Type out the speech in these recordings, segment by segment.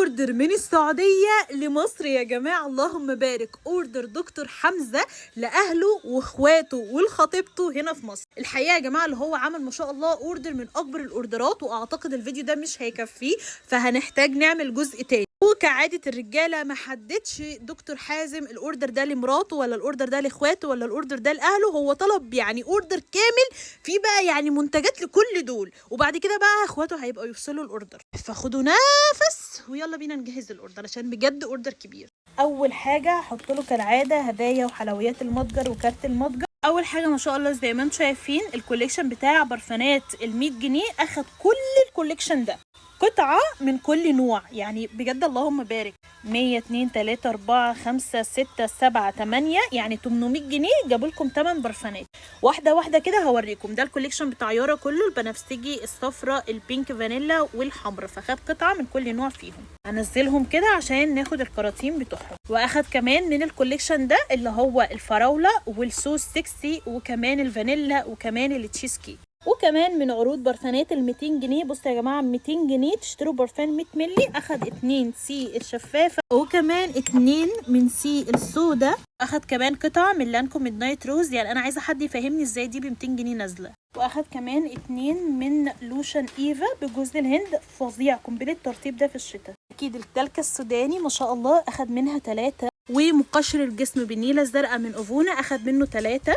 اوردر من السعوديه لمصر يا جماعه، اللهم بارك. اوردر دكتور حمزه لاهله واخواته ولخطيبته هنا في مصر. الحقيقه يا جماعه اللي هو عمل ما شاء الله اوردر من اكبر الاوردرات، واعتقد الفيديو ده مش هيكفيه، فهنحتاج نعمل جزء تاني. وكعادة الرجالة ما حددش دكتور حازم الاوردر ده لمراته ولا الاوردر ده لاخواته ولا الاوردر ده لاهله، هو طلب يعني اوردر كامل فيه بقى يعني منتجات لكل دول، وبعد كده بقى اخواته هيبقوا يفصلوا الاوردر. فخدوا نفس ويلا بينا نجهز الاوردر عشان بجد اوردر كبير. اول حاجة هحط له كالعادة هدايا وحلويات المتجر وكارت المتجر. اول حاجة ما شاء الله زي ما انتم شايفين الكوليكشن بتاع برفانات ال100 جنيه اخد كل الكوليكشن ده، قطعة من كل نوع، يعني بجد اللهم بارك. 100 2 3 4 5 6 7 8 يعني 800 جنيه جابوا لكم 8 برفانات. واحدة واحدة كده هوريكم. ده الكوليكشن بتاع يارا كله، البنفسجي، الصفراء، البينك فانيلا والحمر، فخد قطعة من كل نوع فيهم. هنزلهم كده عشان ناخد الكراتين بتوعهم. واخد كمان من الكوليكشن ده اللي هو الفراولة والسوس 60 وكمان الفانيلا وكمان التشيز كيك. وكمان من عروض برفانات ال200 جنيه. بصوا يا جماعه 200 جنيه تشتروا برفان 100 مللي، اخد 2 سي الشفافه وكمان 2 من سي السودا. اخد كمان قطعه من لانكو ميد نايت روز، يعني انا عايزه حد يفهمني ازاي دي ب 200 جنيه نازله. واخد كمان 2 من لوشن ايفا بجوز الهند، فظيع قنبله الترطيب ده في الشتاء. اكيد التلكه السوداني ما شاء الله اخد منها 3. ومقشر الجسم بالنيله الزرقاء من اوفونا اخد منه 3،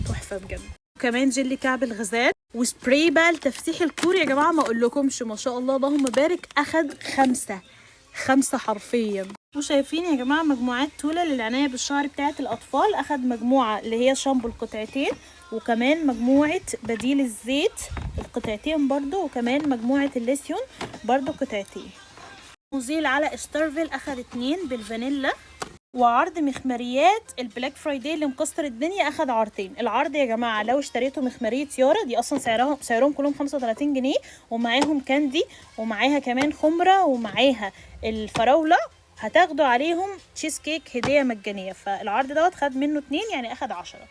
تحفه بجد. وكمان جيلي كعب الغزال وسبراي بقى لتفتيح الكور يا جماعه ما اقولكمش ما شاء الله اللهم بارك، اخد 5 حرفيا. وشايفين يا جماعه مجموعات توله للعنايه بالشعر بتاعه الاطفال، اخد مجموعه اللي هي شامبو القطعتين، وكمان مجموعه بديل الزيت القطعتين برضو، وكمان مجموعه الليسيون برضو قطعتين. مزيل على استرفل اخد 2 بالفانيلا. وعرض مخمريات البلاك فرايداي اللي مكسر الدنيا اخد عرضين. العرض يا جماعه لو اشتريتوا مخمريه يارا دي اصلا سعرهم كلهم 35 جنيه، ومعاهم كاندي ومعاها كمان خمره ومعاها الفراوله، هتاخدوا عليهم تشيز كيك هديه مجانيه. فالعرض دوت خد منه 2 يعني اخد 10.